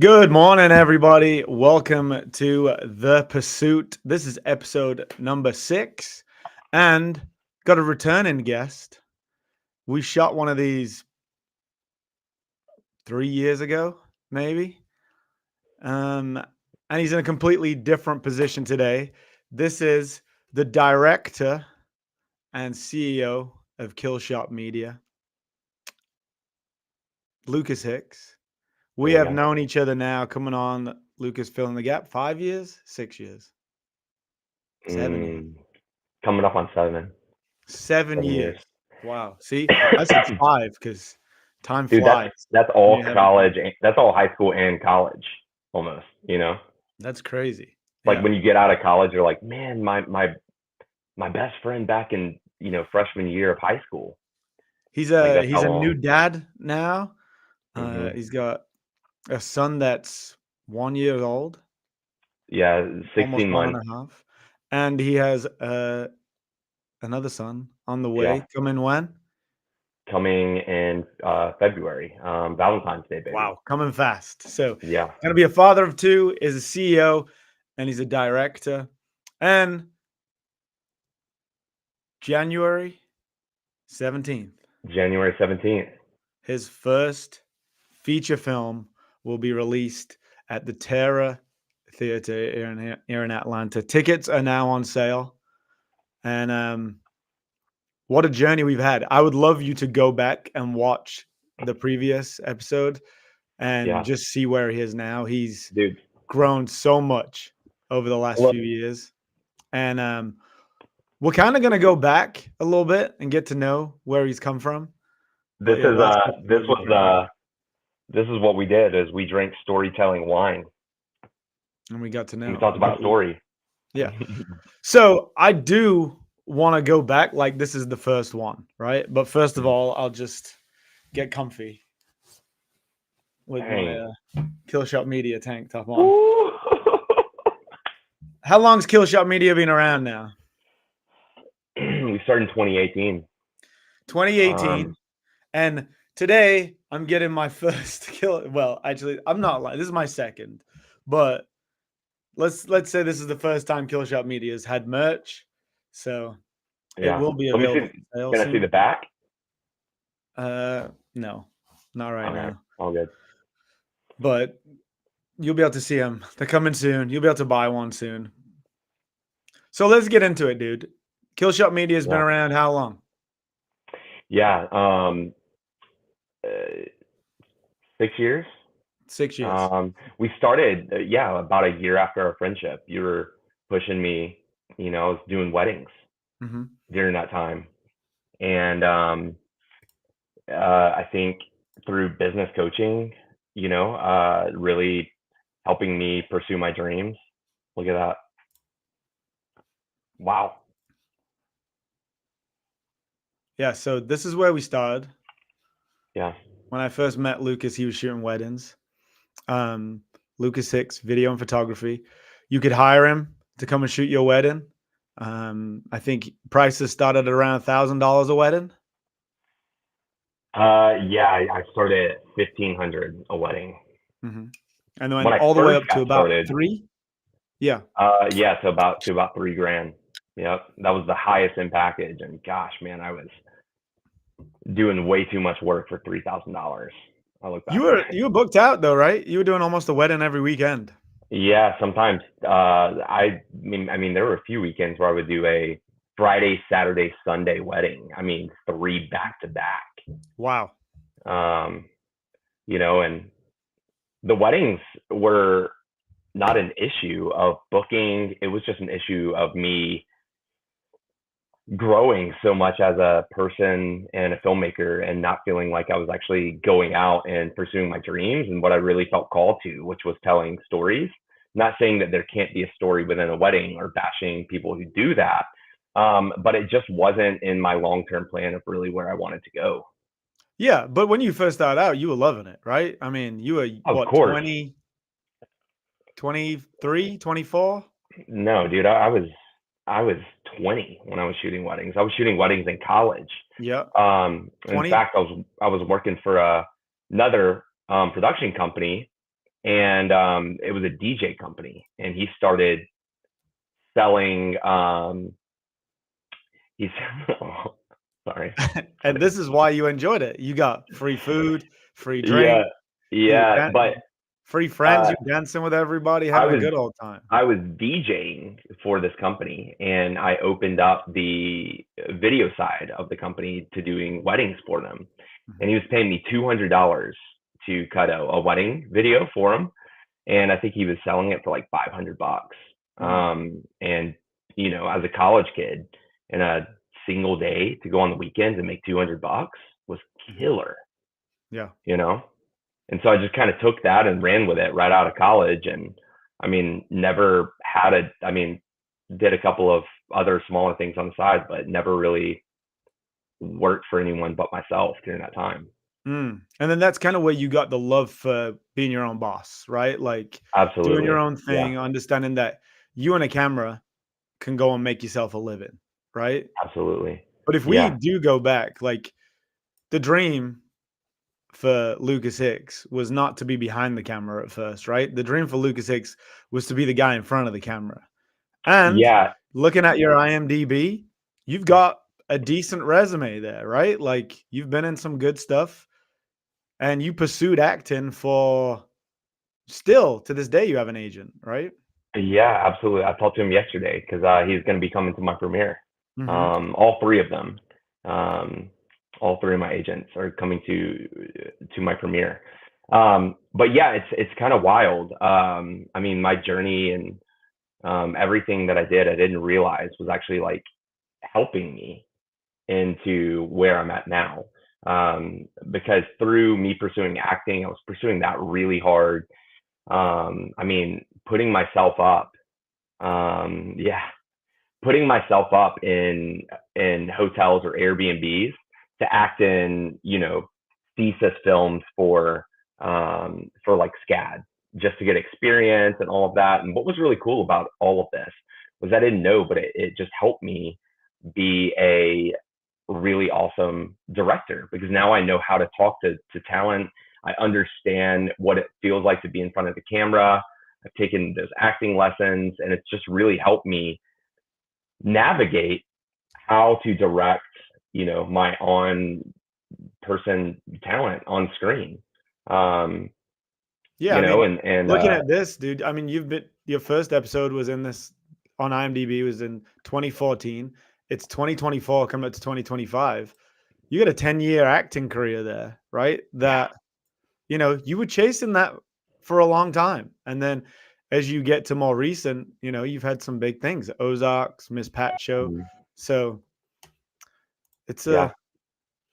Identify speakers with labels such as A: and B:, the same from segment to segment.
A: Good morning, everybody. Welcome to The Pursuit. This is episode number 6, and got a returning guest. We shot one of these 3 years ago, maybe. And he's in a completely different position today. This is the director and CEO of Killshot Media, Lucas Hicks. We
B: There we
A: have
B: go.
A: known each other now, coming on, Lucas, filling the gap, 5 years, 6 years, 7 years.
B: Mm, coming up on 7,
A: 7
B: 7 years.
A: years. Wow. See, I said 5 because time
B: Dude,
A: flies
B: that's
A: when
B: all
A: you're having fun.
B: college. That's all high school and college, almost.
A: That's crazy.
B: Like
A: Yeah.
B: when you get out of college, you're like, man, my best friend back in freshman year of high school.
A: He's
B: Like
A: a
B: that's
A: he's
B: how
A: a new
B: long.
A: dad now.
B: hmm
A: He's got a son that's 1 year old,
B: Yeah,
A: almost
B: 16
A: one and
B: months.
A: a half, and he has, another son on the
B: Yeah,
A: way. Coming when?
B: coming in February. Valentine's Day, baby.
A: Wow, coming fast. So,
B: Yeah,
A: gonna be a father of 2, is a CEO, and he's a director. And January 17th.
B: January 17th.
A: His first feature film will be released at the Terra Theater here in Atlanta. Tickets are now on sale, and what a journey we've had. I would love you to go back and watch the previous episode and
B: Yeah,
A: just see where he is now. He's
B: dude.
A: grown so much over the last
B: Look,
A: few years, and we're kind of gonna go back a little bit and get to know where he's come from.
B: this
A: But yeah,
B: is
A: the last episode will be crazy.
B: this is what we did is we drank storytelling wine
A: And we got to
B: and we
A: know.
B: talked about story.
A: Yeah. So I do want to go back. Like this is the first one, right? But first of all, I'll just get comfy with my
B: Dang.
A: Killshot Media tank top on.
B: Woo.
A: How long's Killshot Media been around now?
B: We started in 2018.
A: 2018. And today I'm getting my first kill. Well, actually, I'm not lying. This is my second. But let's say this is the first time Killshot Media has had merch. So it
B: Yeah.
A: will be
B: Let me
A: available
B: see.
A: for sale
B: Can I see
A: soon.
B: the back?
A: No, not right
B: Okay.
A: now.
B: All good.
A: But you'll be able to see them. They're coming soon. You'll be able to buy one soon. So let's get into it, dude. Killshot Media has been
B: Yeah.
A: around how long?
B: Yeah. Uh, 6 years.
A: 6 years.
B: We started, about a year after our friendship. You were pushing me. I was doing weddings
A: Hmm.
B: during that time, and I think through business coaching, really helping me pursue my dreams. Look at that. Wow.
A: Yeah, so this is where we started.
B: Yeah.
A: When I first met Lucas, he was shooting weddings. Um, Lucas Hicks, video and photography. You could hire him to come and shoot your wedding. I think prices started at around $1,000 a wedding.
B: Yeah, I started at 1,500 a wedding.
A: Hmm. And then
B: When I
A: all the way
B: first
A: up to
B: got
A: about
B: started,
A: three. Yeah.
B: yeah, to about 3 grand. Yep, that was the highest in package. And gosh, man, I was doing way too much work for $3,000. I look
A: You
B: back at
A: were
B: it.
A: you were booked out though, right? You were doing almost a wedding every weekend.
B: Yeah, sometimes. I mean, there were a few weekends where I would do a Friday, Saturday, Sunday wedding. I mean, three back to back.
A: Wow.
B: Um, and the weddings were not an issue of booking. It was just an issue of me growing so much as a person and a filmmaker and not feeling like I was actually going out and pursuing my dreams and what I really felt called to, which was telling stories. Not saying that there can't be a story within a wedding or bashing people who do that. But it just wasn't in my long-term plan of really where I wanted to go.
A: Yeah, but when you first started out, you were loving it, right? I mean, you were
B: Of
A: what,
B: course.
A: 20, 23, 24?
B: No, dude, I was 20 when I was shooting weddings. I was shooting weddings in college.
A: Yeah.
B: In
A: 20?
B: fact, I was working for another production company, and it was a DJ company, and he started selling. He's oh, sorry.
A: And this is why you enjoyed it. You got free food, free
B: Yeah,
A: drink, you
B: yeah, but
A: free friends,
B: uh,
A: you dancing with everybody,
B: I
A: having a
B: was
A: good old time.
B: I was DJing for this company, and I opened up the video side of the company to doing weddings for them. And
A: Mhm,
B: he was paying me $200 to cut a wedding video for him, and I think he was selling it for like $500.
A: mm,
B: And as a college kid, in a single day to go on the weekends and make $200 was
A: mhm.
B: killer,
A: Yeah.
B: you know. And so I just kind of took that and ran with it right out of college. And I mean, never had a, I mean, did a couple of other smaller things on the side, but never really worked for anyone but myself during that time.
A: And then that's kinda where you got the love for being your own boss, right? Like, doing your
B: Absolutely.
A: own
B: Yeah,
A: thing, understanding that you and a camera can go and make yourself a living, right?
B: absolutely.
A: But if we
B: Yeah.
A: do go back, like, the dream for Lucas Hicks was not to be behind the camera at first, right? The dream for Lucas Hicks was to be the guy in front of the camera. And
B: Yeah.
A: looking at your IMDb, you've got a decent resume there, right? Like, you've been in some good stuff, and you pursued acting for still to this day, you have an agent, right?
B: Yeah, absolutely. I talked to him yesterday because he's going to be coming to my premiere.
A: Mhm,
B: All three of them, um, all three of my agents are coming to my premiere. But yeah, it's kind of wild. I mean, my journey and everything that I did, I didn't realize was actually like helping me into where I'm at now. Because through me pursuing acting, I was pursuing that really hard. I mean, yeah, putting myself up in hotels or Airbnbs to act in, thesis films for like SCAD, just to get experience and all of that. And what was really cool about all of this was I didn't know, but it just helped me be a really awesome director, because now I know how to talk to talent. I understand what it feels like to be in front of the camera. I've taken those acting lessons, and it's just really helped me navigate how to direct, my on person talent on screen. Um,
A: yeah, I mean,
B: and
A: looking at this, dude, I mean, you've been your first episode was in this on IMDb was in 2014. It's 2024 coming up to 2025. You got a 10-year acting career there, right?
B: yeah.
A: That, you were chasing that for a long time, and then as you get to more recent, you've had some big things, Ozarks, Miss Pat Show.
B: Mhm.
A: So, it's
B: Yeah,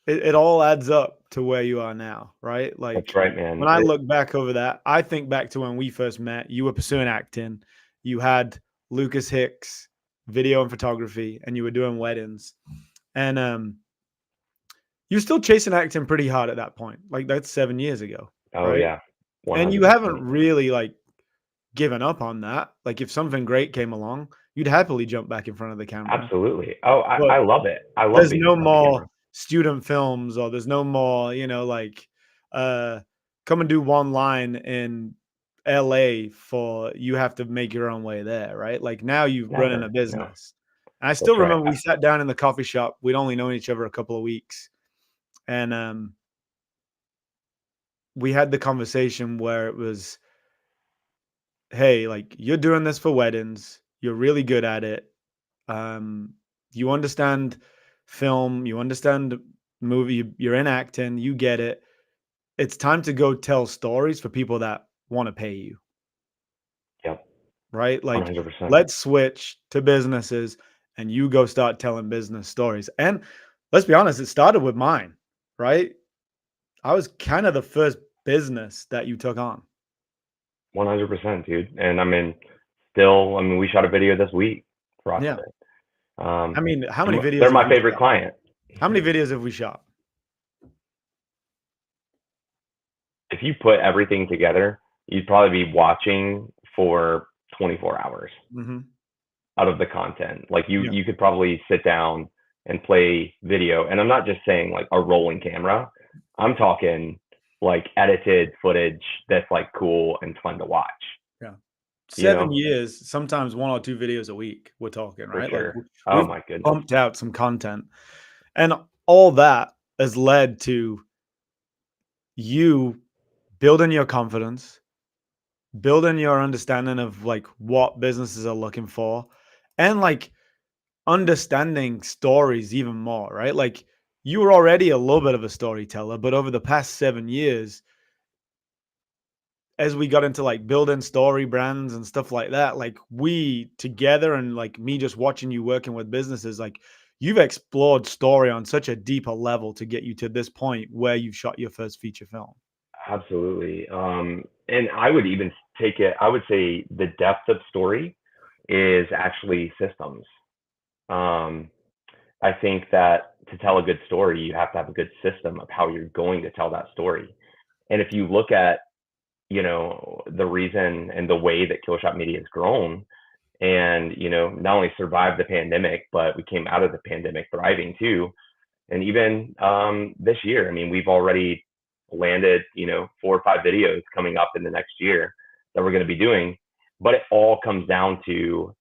A: a it all adds up to where you are now, right?
B: that's
A: Like,
B: right, man.
A: when I look back over that, I think back to when we first met, you were pursuing acting, you had Lucas Hicks, video and photography, and you were doing weddings, and, you're still chasing acting pretty hard at that point, like, that's 7 years ago,
B: Oh
A: right?
B: yeah,
A: And you
B: 100%.
A: haven't really, like, given up on that, like, if something great came along, you'd happily jump back in front of the camera,
B: Absolutely. Oh,
A: but
B: I love it. I love
A: there's
B: being in
A: no
B: front of the camera.
A: more student films or there's no more, like, uh, come and do one line in LA for you have to make your own way there, right? Like, now you run in a
B: Never. No,
A: business. And I still
B: that's right.
A: remember we sat down in the coffee shop. We'd only known each other a couple of weeks, and, we had the conversation where it was, "Hey, like, you're doing this for weddings. You're really good at it. Um, you understand film, you understand movie, you're in acting, you get it. It's time to go tell stories for people that want to pay you,
B: Yep,
A: right? Like,
B: 100%.
A: let's switch to businesses and you go start telling business stories." And let's be honest, it started with mine, right? I was kind of the first business that you took on.
B: 100%, dude. And I mean, still, I mean, we shot a video this week for
A: Yeah.
B: Oxford.
A: I mean, how many
B: They're
A: videos have
B: my
A: we
B: favorite
A: shot?
B: client.
A: How many videos have we shot?
B: If you put everything together, you'd probably be watching for 24 hours
A: Mhm.
B: out of the content. Like
A: Yeah.
B: you could probably sit down and play video. And I'm not just saying like a rolling camera. I'm talking like edited footage that's like cool and fun to watch,
A: Yeah.
B: you
A: 7
B: know,
A: years, sometimes 1 or 2 videos a week, we're talking,
B: for
A: right? Like,
B: sure. Oh
A: we've
B: my goodness.
A: pumped out some content, and all that has led to you building your confidence, building your understanding of, like, what businesses are looking for, and, like, understanding stories even more, right? Like, you were already a little bit of a storyteller, but over the past 7 years, as we got into, like, building story brands and stuff like that, like, we together and, like, me just watching you working with businesses, like, you've explored story on such a deeper level to get you to this point where you've shot your first feature film.
B: Absolutely. And I would even take it, I would say the depth of story is actually systems. Um, I think that to tell a good story, you have to have a good system of how you're going to tell that story. And if you look at, the reason and the way that Killshot Media has grown and, not only survived the pandemic, but we came out of the pandemic thriving too. And even this year, I mean, we've already landed, 4 or 5 videos coming up in the next year that we're going to be doing. But it all comes down to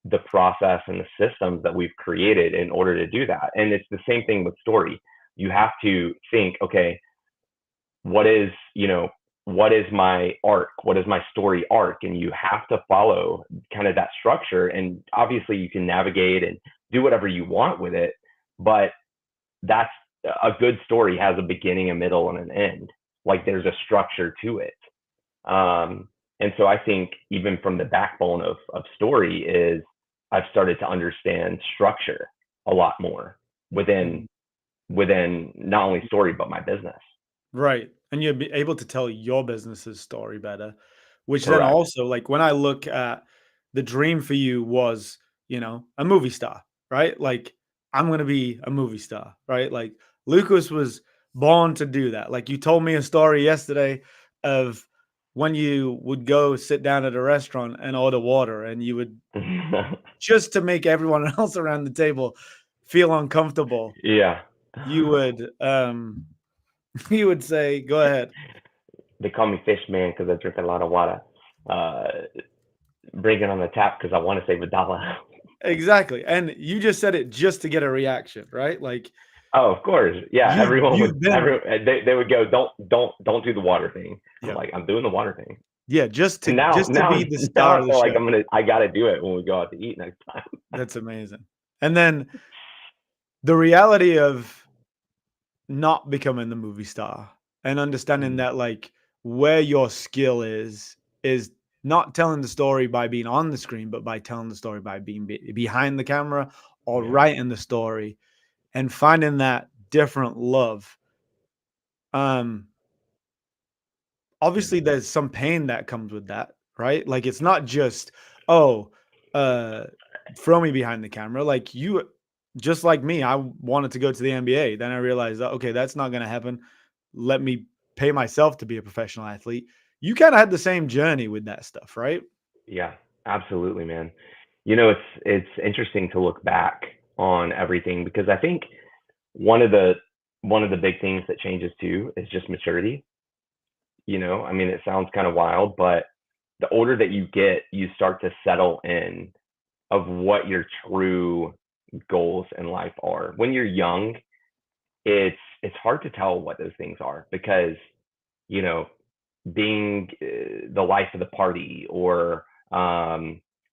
B: the process and the systems that we've created in order to do that. And it's the same thing with story. You have to think, okay, what is, what is my arc? What is my story arc? And you have to follow kind of that structure. And obviously you can navigate and do whatever you want with it, but that's a good story has a beginning, a middle, and an end. Like there's a structure to it. And so I think even from the backbone of story is I've started to understand structure a lot more within
A: Mhm.
B: not only story but my business.
A: Right, and you'll be able to tell your business's story better, which then
B: Correct.
A: also, like, when I look at the dream for you was, a movie star, right? Like, I'm gonna be a movie star, right? Like, Lucas was born to do that. Like, you told me a story yesterday of when you would go sit down at a restaurant and order water, and you would just to make everyone else around the table feel uncomfortable,
B: Yeah.
A: you would, you would say, "Go ahead."
B: They call me Fish Man because I drink a lot of water. Uh, Bring it on the tap because I want to save $1.
A: Exactly, and you just said it just to get a reaction, right? Like,
B: Oh, of course. Yeah, everyone would.
A: you've been
B: They would go, don't do the water thing. I'm
A: yeah,
B: like, I'm doing the water thing.
A: yeah,
B: And now,
A: just to be the
B: now
A: star
B: I
A: of the
B: feel like
A: show.
B: I gotta do it when we go out to eat next time.
A: That's amazing. And then the reality of not becoming the movie star and understanding
B: Mhm.
A: that, like, where your skill is not telling the story by being on the screen, but by telling the story by being behind the camera or
B: Yeah,
A: writing the story and finding that different love. Um,
B: yeah,
A: Obviously there's some pain that comes with that, right? Like it's not just, oh, uh throw me behind the camera. Like you just like me, I wanted to go to the NBA. Then I realized that okay, that's not gonna happen. Let me pay myself to be a professional athlete. You kind of had the same journey with that stuff, right?
B: yeah. Absolutely, man. It's interesting to look back on everything because I think one of the one of the big things that changes too is just maturity. I mean, it sounds kind of wild, but the older that you get, you start to settle in of what your true goals in life are. When you're young, it's hard to tell what those things are because you know being the life of the party or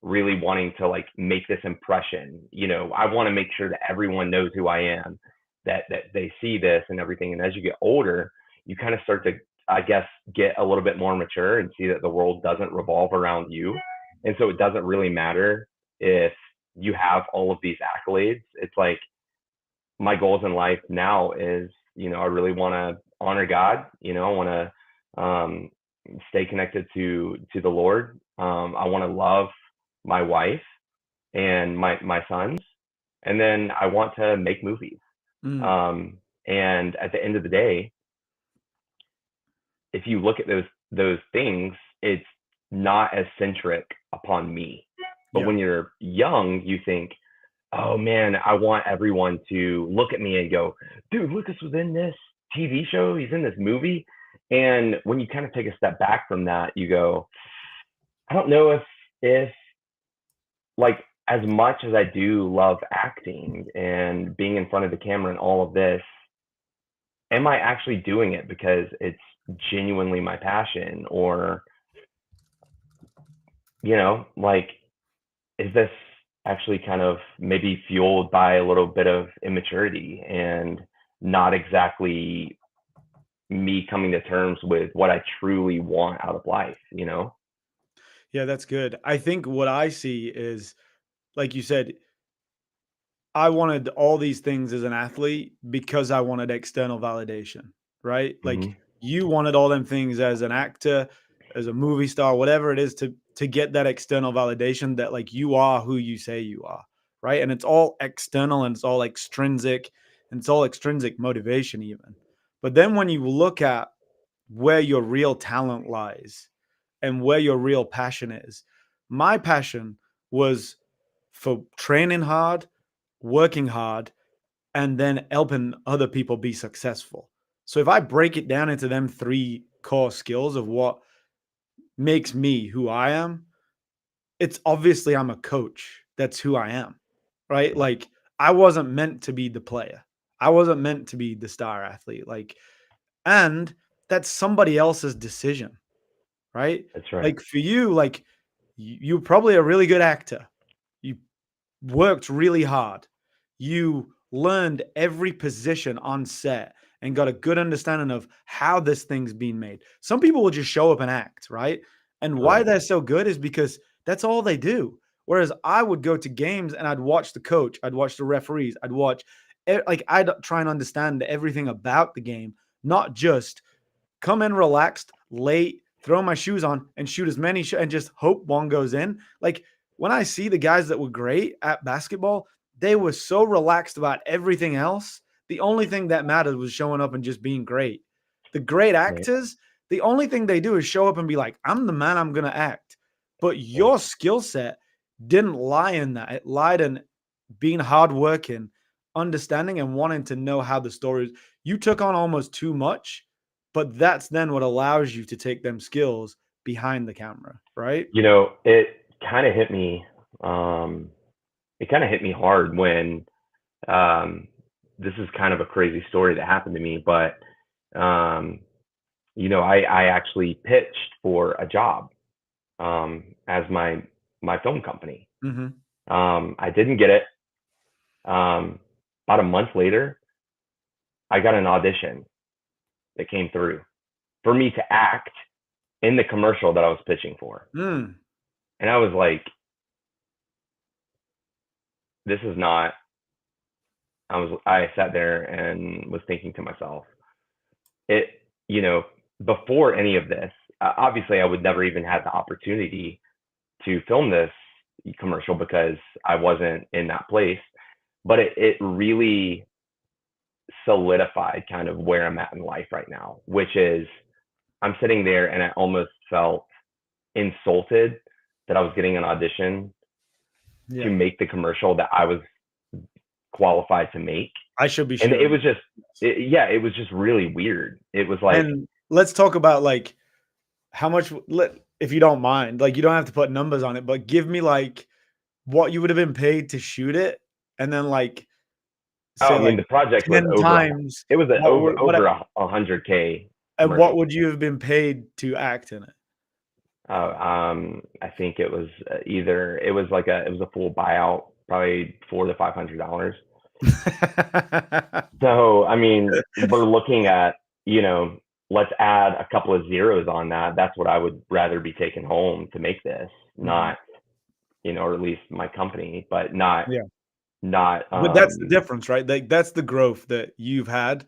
B: really wanting to like make this impression. I want to make sure that everyone knows who I am, that they see this and everything. And as you get older, you kind of start to, I guess, get a little bit more mature and see that the world doesn't revolve around you, and so it doesn't really matter if you have all of these accolades. It's like my goals in life now is, I really want to honor God. I want to stay connected to the Lord. I want to love my wife and my sons, and then I want to make movies.
A: Mm,
B: Um, and at the end of the day, if you look at those things, it's not as centric upon me. But
A: yeah.
B: when you're young, you think, oh man, I want everyone to look at me and go, dude, Lucas was in this TV show. He's in this movie. And when you kind of take a step back from that, you go, I don't know if like as much as I do love acting and being in front of the camera and all of this, am I actually doing it because it's genuinely my passion? Or, like, is this actually kind of maybe fueled by a little bit of immaturity and not exactly me coming to terms with what I truly want out of life?
A: Yeah, that's good. I think what I see is, like you said, I wanted all these things as an athlete because I wanted external validation, right? Like
B: Hmm.
A: you wanted all them things as an actor, as a movie star, whatever it is to get that external validation that like you are who you say you are, right? And it's all external and it's all extrinsic and it's all extrinsic motivation even. But then when you look at where your real talent lies and where your real passion is, my passion was for training hard, working hard, and then helping other people be successful. So if I break it down into them three core skills of what makes me who I am, it's obviously I'm a coach. That's who I am. Right? Like I wasn't meant to be the player. I wasn't meant to be the star athlete. Like, and that's somebody else's decision, right?
B: That's right.
A: Like for you, like you're probably a really good actor. You worked really hard. You learned every position on set and got a good understanding of how this thing's being made. Some people will just show up and act, right? And why
B: Right.
A: they're so good is because that's all they do. Whereas I would go to games and I'd watch the coach, I'd watch the referees, like I'd try and understand everything about the game, not just come in relaxed, late, throw my shoes on, and shoot as many and just hope one goes in. Like when I see the guys that were great at basketball, they were so relaxed about everything else. The only thing that mattered was showing up and just being great. The great
B: Right.
A: actors, the only thing they do is show up and be like, I'm the man, I'm going to act. But
B: Right.
A: your skill set didn't lie in that. It lied in being hardworking, understanding, and wanting to know how the story is. You took on almost too much, but that's then what allows you to take them skills behind the camera, right?
B: It kind of hit me. Um, it kind of hit me hard when um, this is kind of a crazy story that happened to me, but um, I actually pitched for a job as my film company.
A: Mhm.
B: I didn't get it. Um, about a month later, I got an audition that came through for me to act in the commercial that I was pitching for,
A: Mm.
B: and I was like, "This is not." I sat there and was thinking to myself, it you know before any of this, obviously I would never even have the opportunity to film this commercial because I wasn't in that place, but it really solidified kind of where I'm at in life right now, which is I'm sitting there and I almost felt insulted that I was getting an audition to
A: Yeah.
B: make the commercial that I was qualified to make.
A: I should be
B: And it
A: shooting.
B: was just yeah, it was just really weird. It was like,
A: And let's talk about like how much if you don't mind, like you don't have to put numbers on it, but give me like what you would have been paid to shoot it and then like
B: oh,
A: say
B: I mean,
A: like
B: the project was
A: 10
B: over.
A: times
B: It was an
A: what were what
B: over 100K
A: and what
B: commercial.
A: would you have been paid to act in it?
B: I think it was either it was like it was a full buyout, probably $400 to $500. So I mean, we're looking at let's add a couple of zeros on that. That's what I would rather be taking home to make this,
A: Mhm.
B: not or at least my company, but not
A: Yeah.
B: not
A: But that's the difference, right? Like, that's the growth that you've had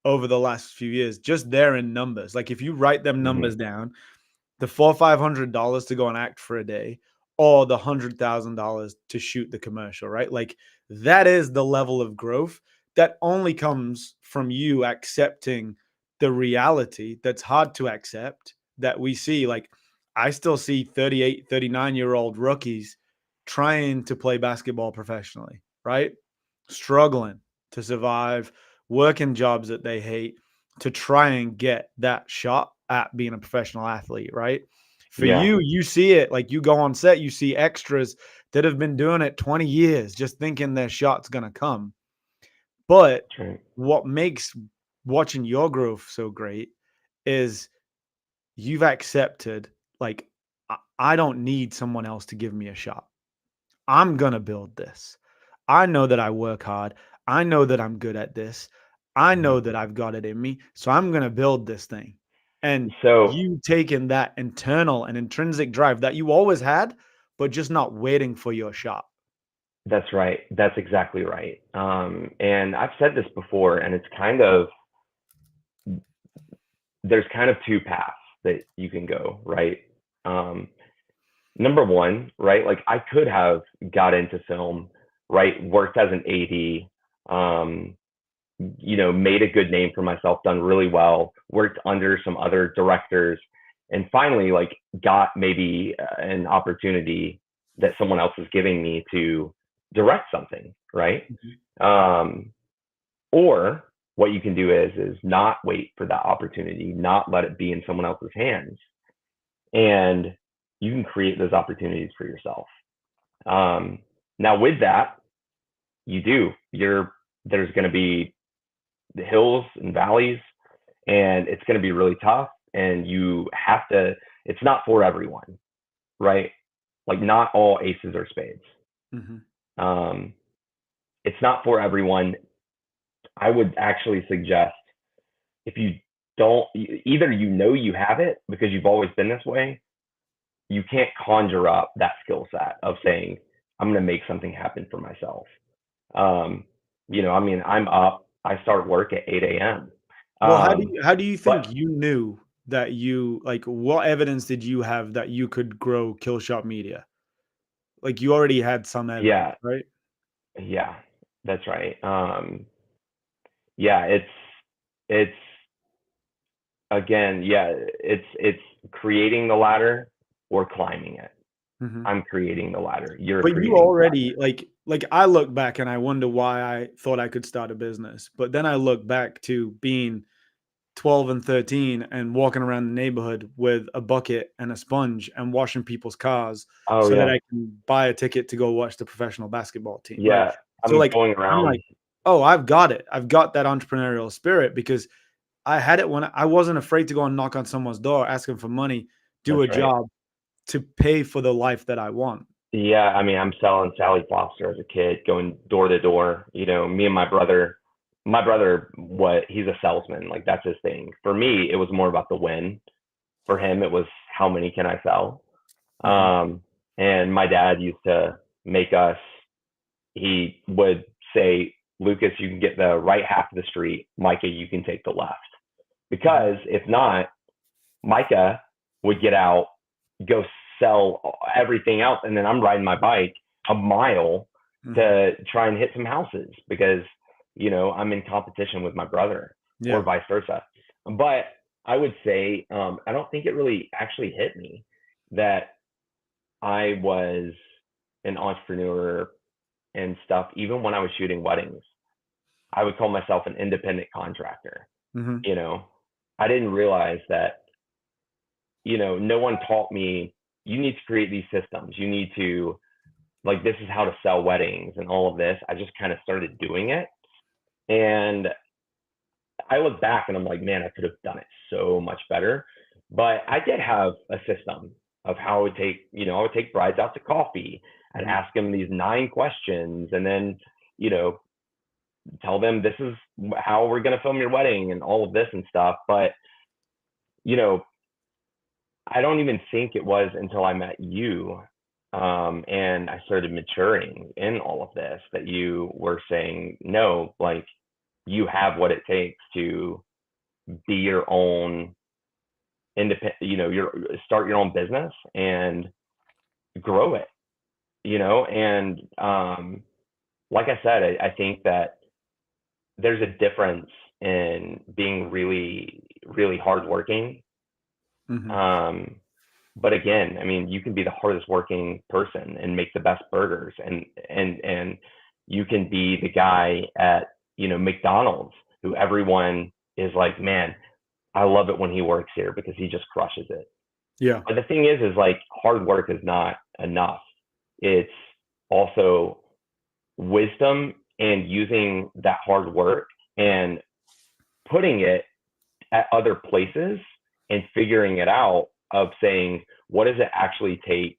A: over the last few years, just there in numbers. Like, if you write them
B: mhm.
A: numbers down, the $400-500 to go and act for a day, or the $100,000 to shoot the commercial, right? Like, that is the level of growth that only comes from you accepting the reality that's hard to accept that we see. Like, I still see 38, 39-year-old rookies trying to play basketball professionally, right? Struggling to survive, working jobs that they hate, to try and get that shot at being a professional athlete, right? For
B: Yeah.
A: you, you see it like you go on set, you see extras that have been doing it 20 years just thinking their shot's going to come. But
B: That's right.
A: what makes watching your growth so great is you've accepted, like, I don't need someone else to give me a shot. I'm going to build this. I know that I work hard. I know that I'm good at this. I know
B: Mhm.
A: that I've got it in me. So I'm going to build this thing. And
B: So
A: you taking that internal and intrinsic drive that you always had, but just not waiting for your shot.
B: that's right. That's exactly right. And I've said this before, and it's kind of, there's kind of two paths that you can go, right? Um, Number one, right? Like I could have got into film, right? Worked as an AD, um, made a good name for myself, done really well, worked under some other directors, and finally, like, got maybe an opportunity that someone else is giving me to direct something, right?
A: Mhm.
B: Um, or what you can do is not wait for that opportunity, not let it be in someone else's hands, and you can create those opportunities for yourself. Um, Now, with that, there's going to be the hills and valleys, and it's going to be really tough. And you have to. It's not for everyone, right? Like not all aces are spades.
A: Mhm.
B: Um, it's not for everyone. I would actually suggest if you don't, either you have it because you've always been this way. You can't conjure up that skill set of saying, I'm going to make something happen for myself. Um, I mean, I'm up, I start work at 8 a.m.
A: Well,
B: Um,
A: how do you
B: but
A: think you knew that you like what evidence did you have that you could grow Killshot Media? Like you already had some evidence,
B: yeah,
A: right?
B: yeah, that's right. Yeah, it's again, yeah, it's creating the ladder or climbing it.
A: Mhm.
B: I'm creating the ladder. You're
A: But you
B: creating the ladder.
A: already like I look back and I wonder why I thought I could start a business. But then I look back to being 12 and 13 and walking around the neighborhood with a bucket and a sponge and washing people's cars
B: Oh
A: so that
B: yeah,
A: I can buy a ticket to go watch the professional basketball team, right?
B: yeah.
A: So
B: I'm
A: like
B: going
A: I'm
B: around.
A: like, "Oh, I've got it. I've got that entrepreneurial spirit because I had it when I wasn't afraid to go and knock on someone's door, ask them for money, do
B: That's
A: a
B: right.
A: job to pay for the life that I want."
B: Yeah, I mean, I'm selling Sally Foster as a kid, going door to door. Me and my brother, what he's a salesman, like that's his thing. For me, it was more about the win. For him, it was how many can I sell?
A: Mhm,
B: And my dad used to make us, he would say, Lucas, you can get the right half of the street. Micah, you can take the left.
A: mhm,
B: Because if not, Micah would get out, go sell everything else, and then I'm riding my bike a mile
A: mhm.
B: to try and hit some houses because I'm in competition with my brother or
A: Yeah.
B: vice versa. But I would say I don't think it really actually hit me that I was an entrepreneur and stuff. Even when I was shooting weddings, I would call myself an independent contractor.
A: Mhm,
B: You know, I didn't realize that no one taught me you need to create these systems. You need to, like, this is how to sell weddings and all of this. I just kind of started doing it. And I look back and I'm like, man, I could have done it so much better. But I did have a system of how I would take brides out to coffee and
A: mhm.
B: ask them these 9 questions and then, you know, tell them this is how we're going to film your wedding and all of this and stuff. But, you know, I don't even think it was until I met you and I started maturing in all of this that you were saying, no, like you have what it takes to be your own independent, start your own business and grow it, and like I said, I think that there's a difference in being really, really hardworking.
A: Mhm.
B: Um, but again, I mean, you can be the hardest working person and make the best burgers, and you can be the guy at McDonald's who everyone is like, man, I love it when he works here because he just crushes it.
A: Yeah.
B: But the thing is like hard work is not enough. It's also wisdom and using that hard work and putting it at other places and figuring it out of saying, what does it actually take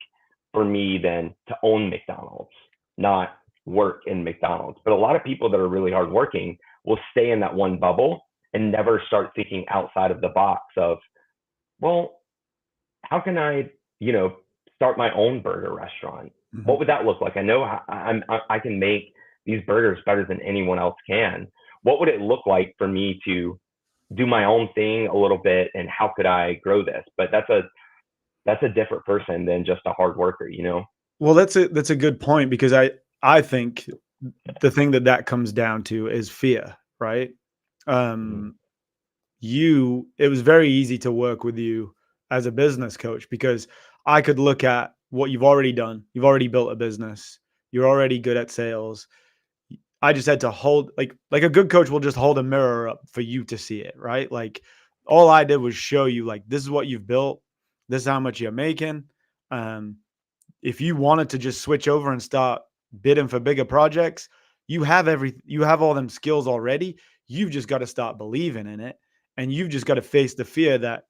B: for me then to own McDonald's, not work in McDonald's? But a lot of people that are really hardworking will stay in that one bubble and never start thinking outside of the box of, well, how can I, start my own burger restaurant?
A: Mm-hmm.
B: What would that look like? I know I can make these burgers better than anyone else can. What would it look like for me to do my own thing a little bit, and how could I grow this? But that's a different person than just a hard worker.
A: Well, that's a good point, because I think the thing that comes down to is fear, right?
B: Mm-hmm.
A: Um, it was very easy to work with you as a business coach, because I could look at what you've already done. You've already built a business. You're already good at sales. I just had to hold, like a good coach will just hold a mirror up for you to see it, right? Like, all I did was show you, like, this is what you've built. This is how much you're making. Um, if you wanted to just switch over and start bidding for bigger projects, you have all them skills already. You've just got to start believing in it, and you've just got to face the fear that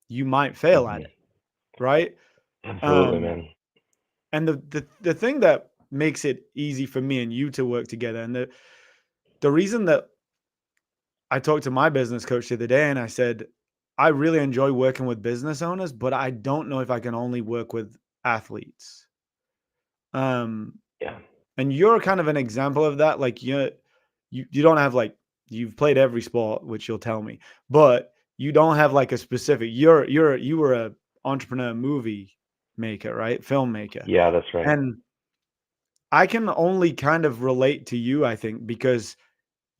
A: you might fail at
B: Mm-hmm.
A: it, right?
B: Absolutely,
A: Um,
B: man.
A: and the thing that makes it easy for me and you to work together, and the reason that I talked to my business coach the other day, and I said, I really enjoy working with business owners, but I don't know if I can only work with athletes. Um,
B: Yeah.
A: And you're kind of an example of that. Like, you don't have, like, you've played every sport, which you'll tell me, but you don't have like a specific. You were a entrepreneur, movie maker, right? Filmmaker,
B: Yeah, that's right.
A: and I can only kind of relate to you, I think, because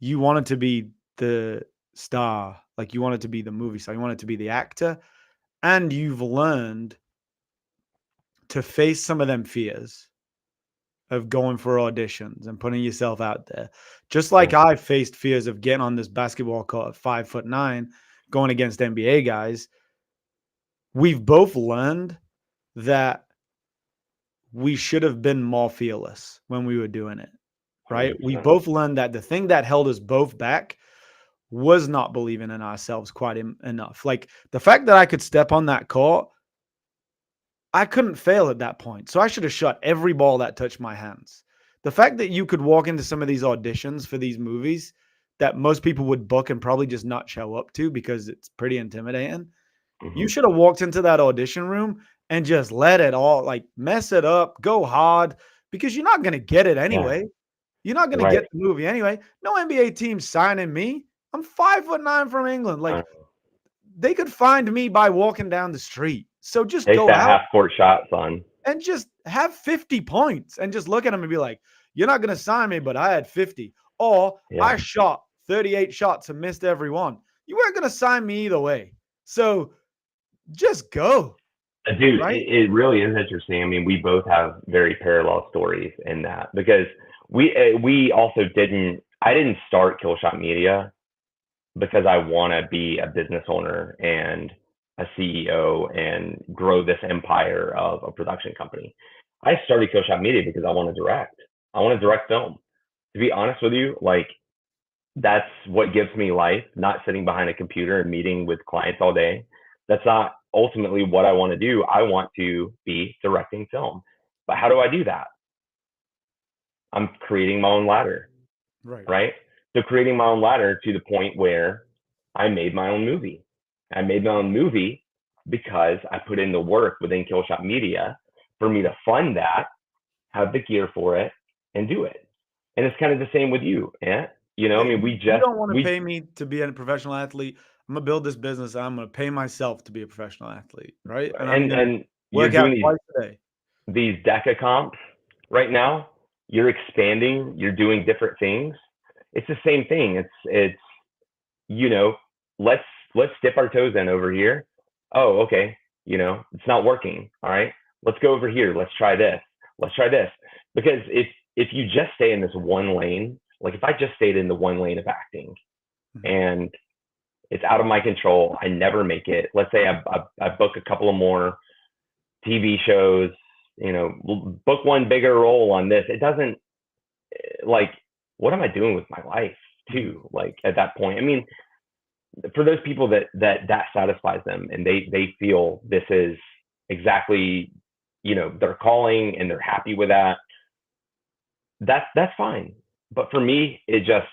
A: you wanted to be the star, like you wanted to be the movie star, you wanted to be the actor, and you've learned to face some of them fears of going for auditions and putting yourself out there. Just like
B: Yeah.
A: I faced fears of getting on this basketball court at 5'9", going against NBA guys. We've both learned that we should have been more fearless when we were doing it, right? We
B: 100%.
A: both learned that the thing that held us both back was not believing in ourselves quite enough. Like, the fact that I could step on that court, I couldn't fail at that point. So I should have shot every ball that touched my hands. The fact that you could walk into some of these auditions for these movies that most people would book and probably just not show up to because it's pretty intimidating. You
B: Mm-hmm.
A: should have walked into that audition room and just let it all, like, mess it up, go hard, because you're not going to get it
B: Yeah.
A: anyway. You're not going to
B: Right.
A: get the movie anyway. No NBA team signing me. I'm 5'9" from England.
B: Uh,
A: Like, they could find me by walking down the street. So just
B: Take
A: go
B: that
A: out
B: half court shot, son.
A: and just have 50 points and just look at them and be like, you're not going to sign me, but I had 50. Or I
B: Yeah.
A: shot 38 shots and missed every one. You weren't going to sign me either way. So just go,
B: Dude,
A: right?
B: it really is interesting. I mean, we both have very parallel stories in that because we also didn't. I didn't start Killshot Media because I want to be a business owner and a CEO and grow this empire of a production company. I started Killshot Media because I want to direct. I want to direct film. To be honest with you, like that's what gives me life, not sitting behind a computer and meeting with clients all day. That's not ultimately what I want to do. I want to be directing film. But how do I do that? I'm creating my own ladder,
A: Right.
B: right? So creating my own ladder to the point where I made my own movie. I made my own movie because I put in the work within Killshot Media for me to fund that, have the gear for it, and do it. And it's kind of the same with you, yeah. I
A: Yeah,
B: mean,
A: you don't want to
B: we
A: pay me to be a professional athlete. I'm going to build this business. I'm going to pay myself to be a professional athlete, right? And I'm going to
B: and you're
A: work out
B: doing
A: twice a day.
B: these DECA comps right now. You're expanding. You're doing different things. It's the same thing. It's you know, let's let's dip our toes in over here. Oh, okay. It's not working. All right. Let's go over here. Let's try this. Let's try this. Because if you just stay in this one lane, like if I just stayed in the one lane of acting
A: Mhm.
B: and It's out of my control. I never make it. Let's say I book a couple of more TV shows, book one bigger role on this. It doesn't, like, what am I doing with my life
A: Mhm.
B: too? Like at that point, I mean, for those people that satisfies them and they feel this is exactly, their calling and they're happy with that, that's fine. But for me, it just,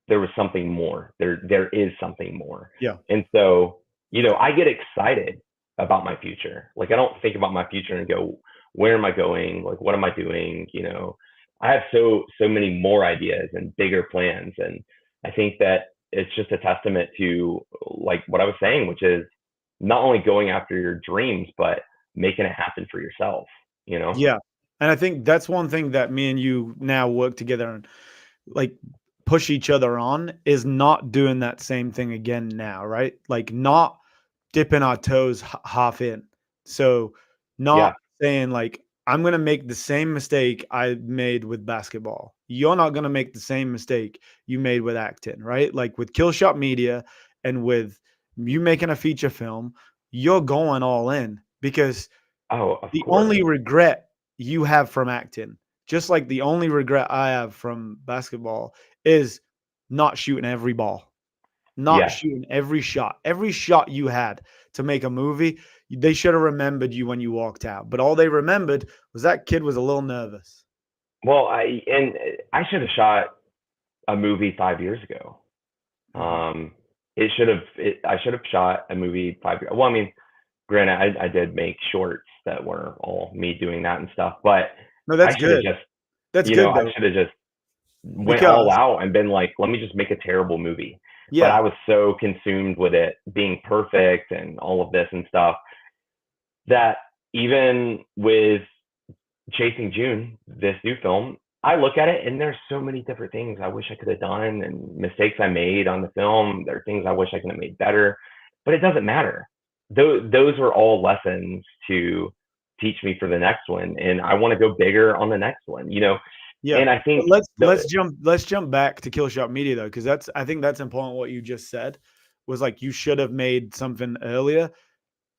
B: there was something more. There is something more.
A: Yeah.
B: And so, I get excited about my future. Like I don't think about my future and go, where am I going? Like what am I doing? I have so many more ideas and bigger plans. And I think that it's just a testament to like what I was saying, which is not only going after your dreams, but making it happen for yourself, you know?
A: Yeah. And I think that's one thing that me and you now work together and like push each other on is not doing that same thing again now, right? Like not dipping our toes half in. So
B: Yeah.
A: not saying like I'm going to make the same mistake I made with basketball. You're not going to make the same mistake you made with acting, right? Like with Killshot Media and with you making a feature film, you're going all in because
B: Oh, of
A: the
B: course.
A: only regret you have from acting, just like the only regret I have from basketball, is not shooting every ball, not
B: Yeah.
A: shooting every shot. Every shot you had to make a movie, they should have remembered you when you walked out. But all they remembered was that kid was a little nervous.
B: Well, I should have shot a movie 5 years ago.
A: Mhm.
B: I should have shot a movie 5 years. Well, I mean, granted, I did make shorts that were all me doing that and stuff, but
A: No,
B: I
A: that's
B: should have
A: good.
B: just,
A: That's good
B: I
A: though,
B: should have just went all
A: because
B: out and been like, let me just make a terrible movie. But
A: yeah,
B: I was so consumed with it being perfect and all of this and stuff that even with Chasing June, this new film, I look at it and there's so many different things I wish I could have done and mistakes I made on the film. There are things I wish I could have made better, but it doesn't matter. Those were all lessons to teach me for the next one. And I want to go bigger on the next one,
A: yeah.
B: and I
A: But
B: think
A: let's jump back to Killshot Media though, because that's I think that's important. What you just said was like you should have made something earlier.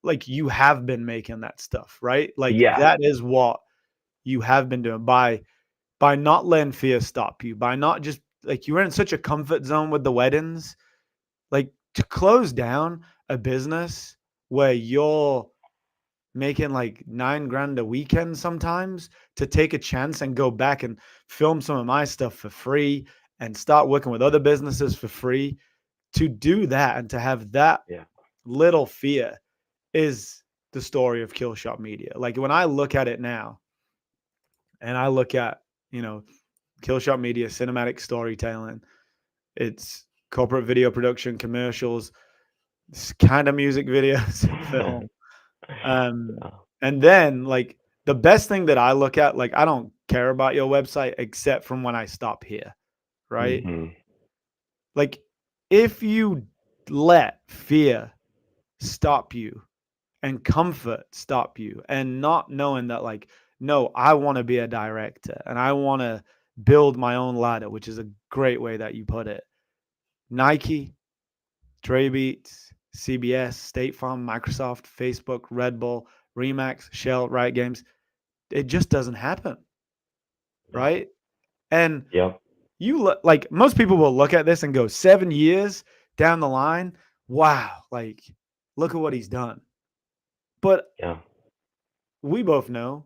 A: Like you have been making that stuff, right? Like
B: yeah,
A: that is what you have been doing by not letting fear stop you, by not just like you were in such a comfort zone with the weddings, like to close down a business where you're making like 9 grand a weekend sometimes to take a chance and go back and film some of my stuff for free and start working with other businesses for free to do that and to have that
B: yeah,
A: little fear is the story of Killshot Media. Like when I look at it now and I look at, you know, Killshot Media, cinematic storytelling, it's corporate video production, commercials, kind of music videos, film. Um,
B: yeah.
A: and then like the best thing that I look at, like I don't care about your website except from when I stop here, right?
B: Hmm.
A: Like if you let fear stop you and comfort stop you and not knowing that like no I want to be a director and I want to build my own ladder, which is a great way that you put it. Nike, Dre Beats, CBS, State Farm, Microsoft, Facebook, Red Bull, Remax, Shell, Riot Games, it just doesn't happen,
B: Yeah.
A: right? And
B: Yep.
A: you look like most people will look at this and go 7 years down the line, wow, like look at what he's done. But
B: Yeah.
A: we both know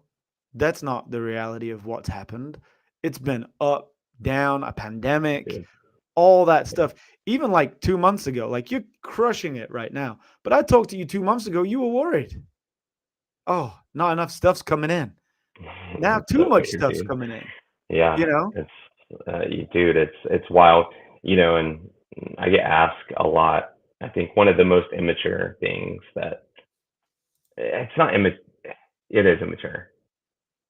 A: that's not the reality of what's happened. It's been up, down, a pandemic,
B: Dude.
A: all that
B: Yeah.
A: stuff. Even like 2 months ago, like you're crushing it right now. But I talked to you 2 months ago, you were worried. Oh, not enough stuff's coming in. Now
B: It's
A: too
B: so
A: much
B: weird,
A: stuff's
B: dude.
A: coming in,
B: Yeah.
A: you know?
B: It's dude, it's wild, and I get asked a lot. I think one of the most immature things that it's not immature, it is immature,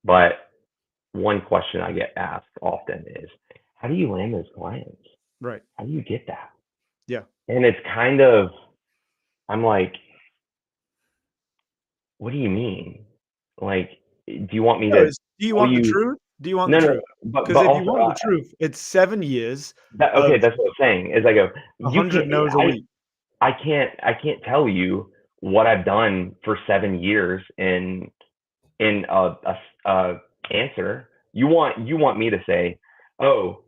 B: but one question I get asked often is, how do you land those clients?
A: Right.
B: How do you get that?
A: Yeah.
B: And it's kind of, I'm like, what do you mean? Like, do you want me
A: No,
B: to
A: it's do you
B: tell
A: want the
B: you?
A: truth? Do you want the
B: No, no,
A: truth?
B: but
A: Because if you
B: also,
A: want the truth, it's 7 years
B: that,
A: of
B: okay, that's what I'm saying. Is I go, you
A: 100
B: can't.
A: no's a week.
B: I can't tell you what I've done for 7 years in a answer. You want me to say, oh,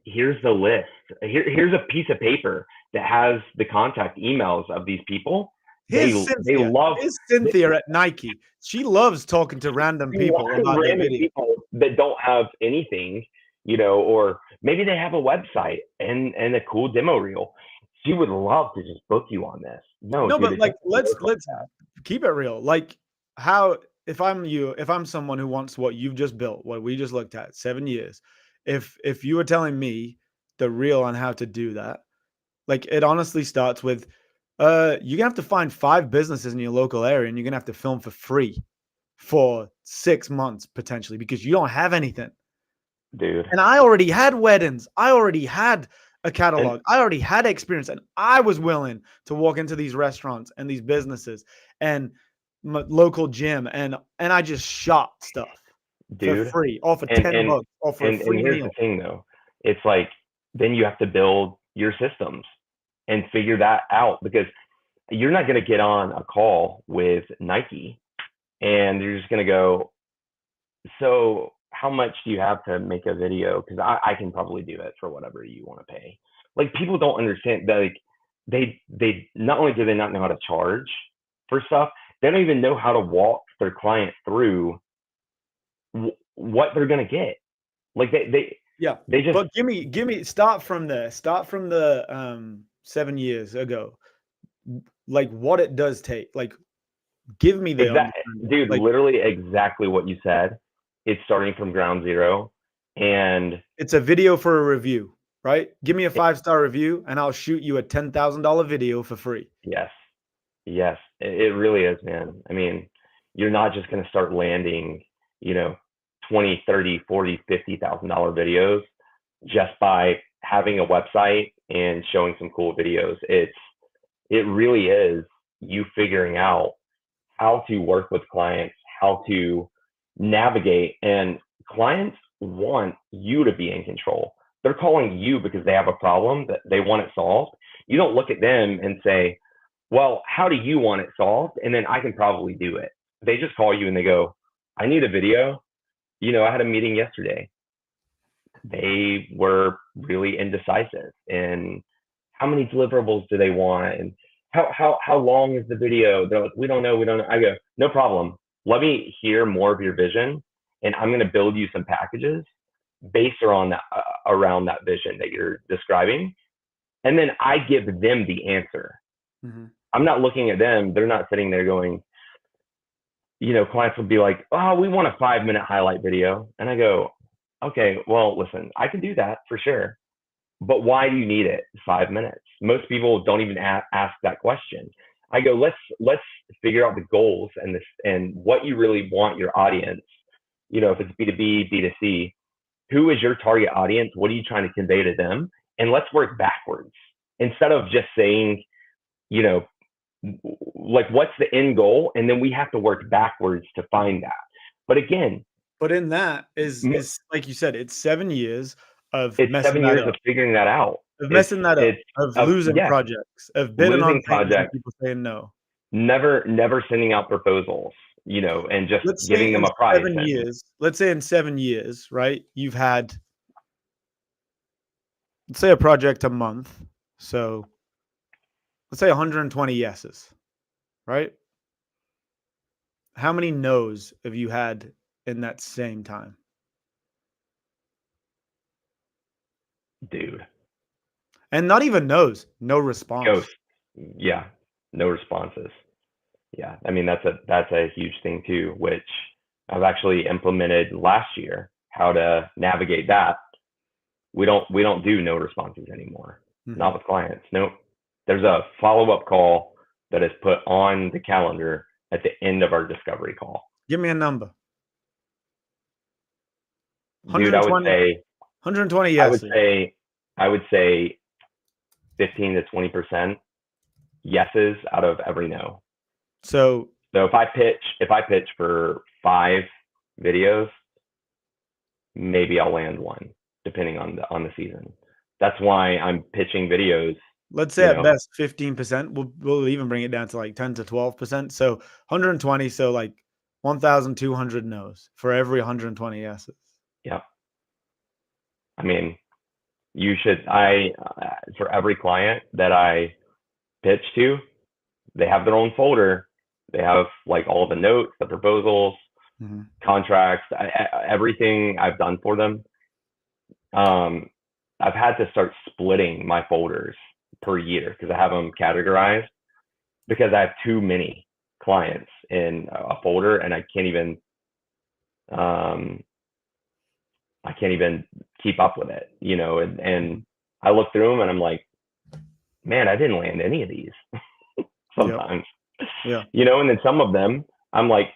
B: here's the list. Here's a piece of paper that has the contact emails of these people. They
A: Here's
B: they
A: Cynthia.
B: love
A: Here's
B: they,
A: Cynthia at Nike. She loves talking to random people about their
B: random
A: video.
B: people that don't have anything, or maybe they have a website and a cool demo reel. She would love to just book you on this. No,
A: No,
B: dude,
A: but
B: it
A: like
B: doesn't
A: let's
B: work like
A: let's keep it real. Like how if I'm someone who wants what you've just built, what we just looked at, 7 years, if you were telling me the real on how to do that, like it honestly starts with you're gonna have to find 5 businesses in your local area and you're gonna have to film for free for 6 months potentially because you don't have anything.
B: that, dude.
A: And I already had weddings. I already had a
B: And
A: catalog. I already had experience, and I was willing to walk into these restaurants and these businesses and my local gym, and I just shot stuff for
B: dude,
A: free, or for
B: and
A: $10,
B: and
A: or for a
B: and
A: free
B: here's the
A: meal.
B: thing though, it's like then you have to build your systems and figure that out because you're not going to get on a call with Nike and you're just going to go, so how much do you have to make a video? Because I can probably do it for whatever you want to pay. Like people don't understand that, like they not only do they not know how to charge for stuff, they don't even know how to walk their client through what they're gonna get. Like
A: Yeah,
B: they just
A: but give me start from there. Start from the 7 years ago. Like what it does take. Like give me the
B: exact
A: understanding.
B: dude,
A: Like
B: literally exactly what you said. It's starting from ground zero, and
A: it's a video for a review, right? Give me a 5-star review, and I'll shoot you a $10,000 video for free.
B: yes, yes, it really is, man. I mean, you're not just gonna start landing, you know, 20, 30, 40, $50,000 videos just by having a website and showing some cool videos. It really is you figuring out how to work with clients, how to navigate. And clients want you to be in control. They're calling you because they have a problem that they want it solved. You don't look at them and say, well, how do you want it solved? And then I can probably do it. They just call you and they go, I need a video. I had a meeting yesterday. They were really indecisive in how many deliverables do they want and how long is the video. They're like, we don't know. I go, no problem, let me hear more of your vision and I'm going to build you some packages based around that vision that you're describing, and then I give them the answer.
A: Mhm.
B: I'm not looking at them. They're not sitting there going, clients will be like, oh, we want a 5-minute highlight video. And I go, okay, well, listen, I can do that for sure. But why do you need it 5 minutes? Most people don't even ask that question. I go, let's figure out the goals and what you really want your audience. If it's B2B, B2C, who is your target audience? What are you trying to convey to them? And let's work backwards instead of just saying, you know, like what's the end goal, and then we have to work backwards to find that. But again,
A: But in that is like you said, it's 7 years of
B: it's
A: messing
B: 7 years
A: that
B: of
A: up,
B: figuring that out.
A: of
B: It's
A: messing that up,
B: it's
A: of losing
B: yes,
A: projects, of bidding on
B: losing
A: things and
B: projects,
A: people saying no.
B: never sending out proposals, and just
A: Let's
B: giving
A: say
B: them
A: in
B: a price.
A: 7
B: And
A: years let's say in 7 years, right, you've had, let's say, a project a month, so let's say 120 yeses, right? How many no's have you had in that same time?
B: dude,
A: And not even no's, no response.
B: ghost, yeah, no responses. Yeah, I mean that's a huge thing too, which I've actually implemented last year. How to navigate that. We don't do no responses anymore. Not
A: Mhm.
B: with clients. Nope. There's a follow up call that is put on the calendar at the end of our discovery call.
A: Give me a number.
B: Dude, I would
A: 120
B: say
A: 120
B: I would
A: yeses.
B: say I would say 15 to 20% yeses out of every no.
A: So
B: So if I pitch for 5 videos, maybe I'll land one, depending on the season. That's why I'm pitching videos
A: let's say
B: you
A: at
B: know.
A: best 15%. We'll even bring it down to like 10 to 12%. So 120, so like 1,200 no's for every 120 yeses.
B: Yeah. I mean, you should, for every client that I pitch to, they have their own folder. They have like all the notes, the proposals,
A: Mm-hmm.
B: contracts, everything I've done for them. I've had to start splitting my folders per year because I have them categorized because I have too many clients in a folder and um, I can't even keep up with it, and I look through them and I'm like, man, I didn't land any of these
A: Yep.
B: sometimes,
A: Yeah.
B: and then some of them I'm like,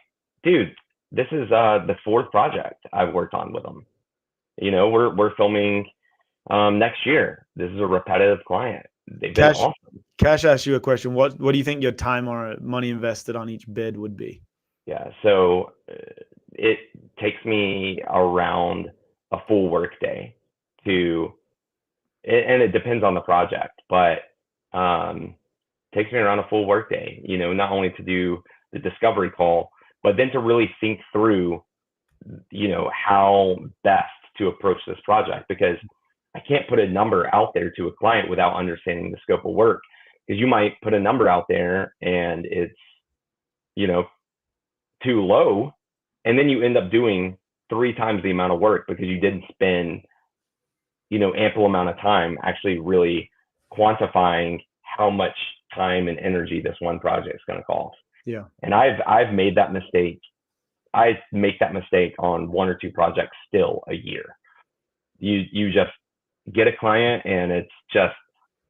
B: dude, this is the fourth project I've worked on with them. We're filming next year. This is a repetitive client. They've been
A: Cash
B: awesome.
A: Cash asked you a question. What do you think your time or money invested on each bid would be?
B: Yeah. So it takes me around a full work day to, and it depends on the project, but takes me around a full work day, not only to do the discovery call, but then to really think through, how best to approach this project, because I can't put a number out there to a client without understanding the scope of work. Because you might put a number out there and it's, you know, too low, and then you end up doing 3 times the amount of work because you didn't spend, ample amount of time actually really quantifying how much time and energy this one project is going to cost.
A: Yeah.
B: And I've made that mistake. I make that mistake on 1 or 2 projects still a year. You just get a client and it's just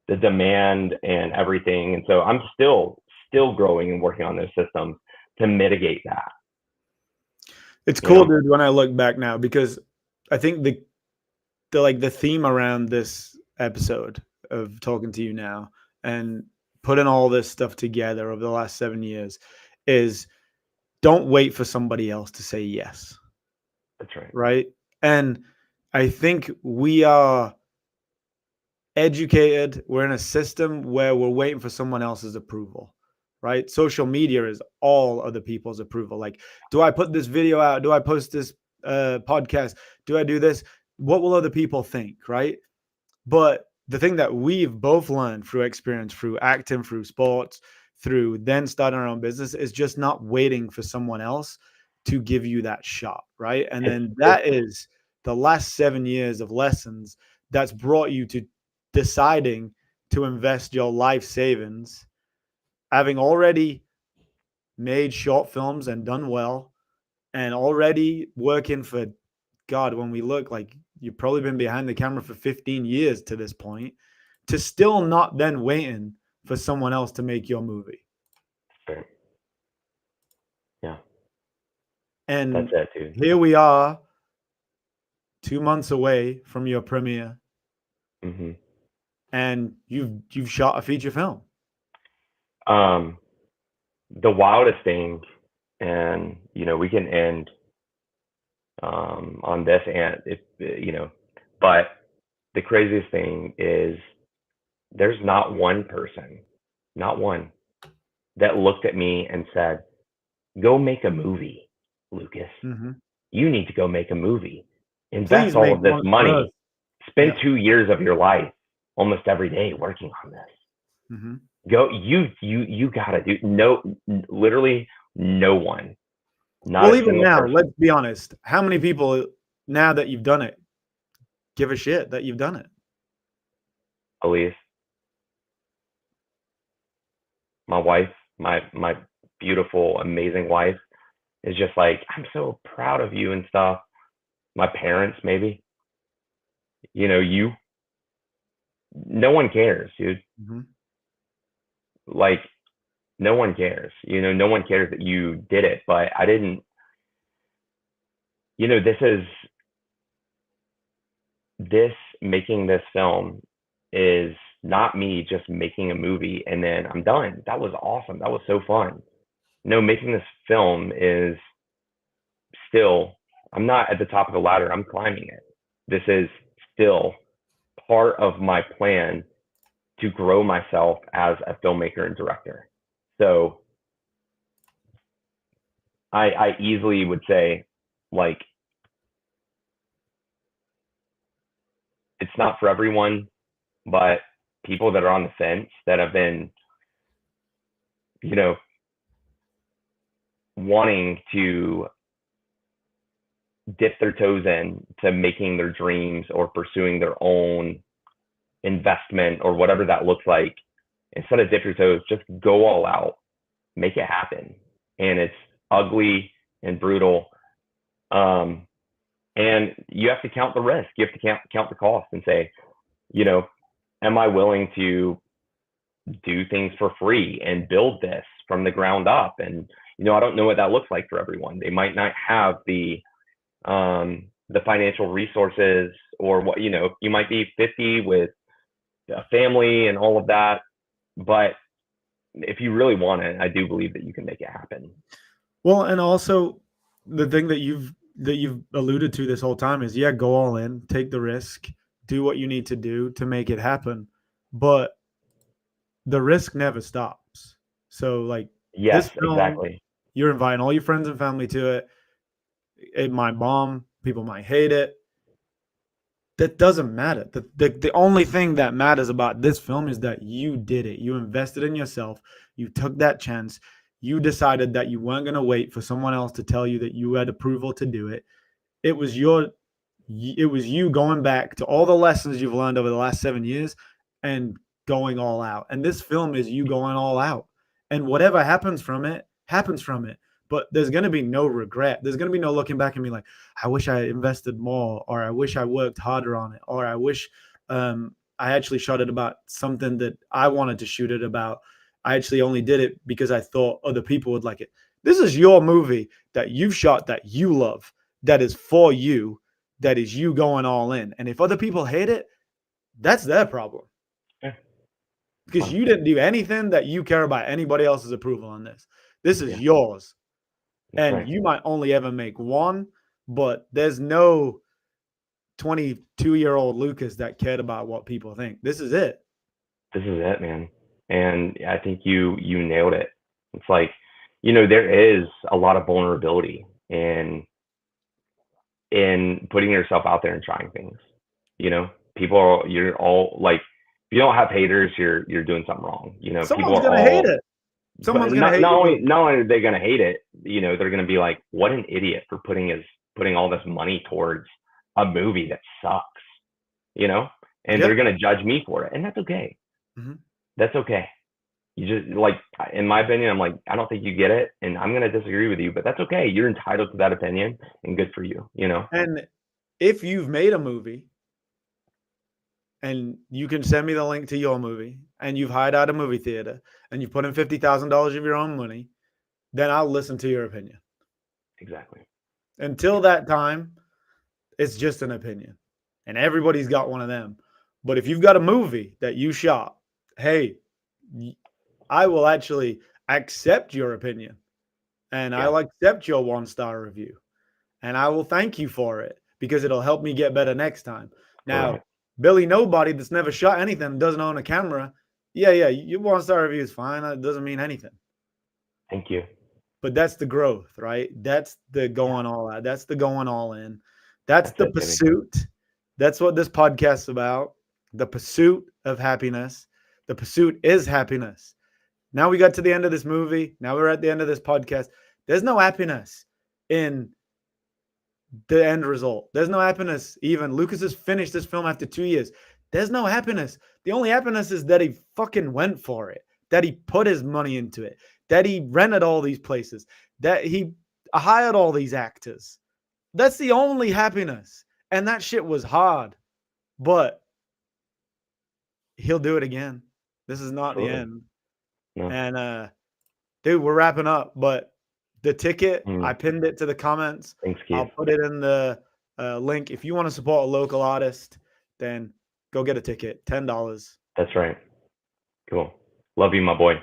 B: the demand and everything. And so I'm still growing and working on those systems to mitigate that.
A: It's
B: You
A: cool,
B: know,
A: dude, when I look back now, because I think the theme around this episode of talking to you now and putting all this stuff together over the last 7 years is don't wait for somebody else to say yes.
B: that's right.
A: Right. And I think we are educated. We're in a system where we're waiting for someone else's approval. Right. Social media is all other people's approval. Like, do I put this video out? Do I post this podcast? Do I do this? What will other people think? Right. But the thing that we've both learned through experience, through acting, through sports, through then starting our own business is just not waiting for someone else to give you that shot, right? And
B: It's
A: then
B: it's
A: that is the last 7 years of lessons that's brought you to deciding to invest your life savings, having already made short films and done well, and already working for God, when we look like you've probably been behind the camera for 15 years to this point, to still not then waiting for someone else to make your movie.
B: fair. Yeah, that's
A: And
B: it, dude.
A: here we are, 2 months away from your premiere,
B: hmm
A: and you've shot a feature film.
B: Um, the wildest thing, and we can end on this, and if but the craziest thing is there's not one person, not one, that looked at me and said, "Go make a movie, Lucas.
A: Mm-hmm.
B: You need to go make a movie.
A: Please
B: Invest all
A: make
B: of this
A: one for us.
B: money. Spend
A: Yeah.
B: 2 years of your life almost every day working on this.
A: Mm-hmm.
B: Go, you gotta do." No, literally no one, not
A: Well,
B: a
A: even
B: single
A: now,
B: person.
A: let's be honest. How many people now that you've done it give a shit that you've done it?
B: Elise, my wife, my beautiful, amazing wife, is just like, "I'm so proud of you," and stuff. My parents, maybe, you, no one cares, dude.
A: Mm-hmm.
B: Like, no one cares. No one cares that you did it. But I didn't. This making this film is not me just making a movie and then I'm done. That was awesome. That was so fun. No, making this film is still, I'm not at the top of the ladder, I'm climbing it. This is still part of my plan to grow myself as a filmmaker and director. So I easily would say, like, it's not for everyone, but people that are on the fence that have been, you know, wanting to dip their toes in to making their dreams or pursuing their own investment or whatever that looks like, instead of dip your toes, just go all out, make it happen. And it's ugly and brutal. And you have to count the risk. You have to count the cost and say, am I willing to do things for free and build this from the ground up? And, I don't know what that looks like for everyone. They might not have the financial resources, or what, you might be 50 with a family and all of that. But if you really want it, I do believe that you can make it happen.
A: Well, and also the thing that you've alluded to this whole time is, go all in, take the risk, do what you need to do to make it happen. But the risk never stops. So, like,
B: yes,
A: this film,
B: exactly.
A: You're inviting all your friends and family to it. It might bomb. People might hate it. That doesn't matter. The only thing that matters about this film is that you did it. You invested in yourself. You took that chance. You decided that you weren't going to wait for someone else to tell you that you had approval to do it. It was you going back to all the lessons you've learned over the last 7 years and going all out. And this film is you going all out. And whatever happens from it, happens from it. But there's going to be no regret. There's going to be no looking back and be like, I wish I invested more, or I wish I worked harder on it, or I wish I actually shot it about something that I wanted to shoot it about. I actually only did it because I thought other people would like it. This is your movie that you've shot, that you love, that is for you, that is you going all in. And if other people hate it, that's their problem.
B: Yeah.
A: Because you didn't do anything that you care about anybody else's approval on this. This is yours.
B: That's
A: and
B: right.
A: You might only ever make one, but there's no 22-year-old Lucas that cared about what people think. This is it.
B: This is it, man. And I think you nailed it. It's like, there is a lot of vulnerability in putting yourself out there and trying things. You're all like, if you don't have haters, you're doing something wrong.
A: Someone's gonna hate it. Someone's gonna hate it.
B: Not only are they gonna hate it, they're gonna be like, what an idiot for putting all this money towards a movie that sucks. And they're gonna judge me for it, and that's okay.
A: Mm-hmm.
B: That's okay. You just, like, in my opinion, I'm like, I don't think you get it, and I'm gonna disagree with you, but that's okay. You're entitled to that opinion, and good for you.
A: And if you've made a movie, and you can send me the link to your movie, and you've hired out a movie theater, and you've put in $50,000 of your own money, then I'll listen to your opinion.
B: Exactly.
A: Until that time, it's just an opinion, and everybody's got one of them. But if you've got a movie that you shot, hey, I will actually accept your opinion, and I'll accept your 1-star review, and I will thank you for it, because it'll help me get better next time. Now, Billy Nobody, that's never shot anything, doesn't own a camera. Yeah, your 1-star review is fine. It doesn't mean anything.
B: Thank you.
A: But that's the growth, right? That's the going all out. That's the going all in. That's the pursuit. Baby. That's what this podcast is about. The pursuit of happiness. The pursuit is happiness. Now we got to the end of this movie. Now we're at the end of this podcast. There's no happiness in the end result. There's no happiness. Even Lucas has finished this film after 2 years. There's no happiness. The only happiness is that he fucking went for it, that he put his money into it, that he rented all these places, that he hired all these actors. That's the only happiness. And that shit was hard, but he'll do it again. This is not the end. No. And dude, we're wrapping up, but the ticket, I pinned it to the comments.
B: Thanks, Keith.
A: I'll put it in the link. If you want to support a local artist, then go get a ticket. $10.
B: That's right. Cool. Love you, my boy.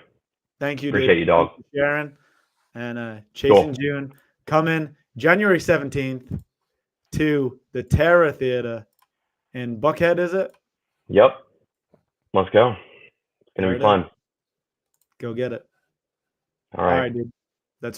A: Thank you,
B: Appreciate you, dog.
A: Sharon. And Chasing June. Coming January 17th to the Terra Theater in Buckhead, is it?
B: Yep. Let's go. Gonna
A: There
B: be
A: it is.
B: fun.
A: Go get it.
B: All
A: All
B: right.
A: right, dude.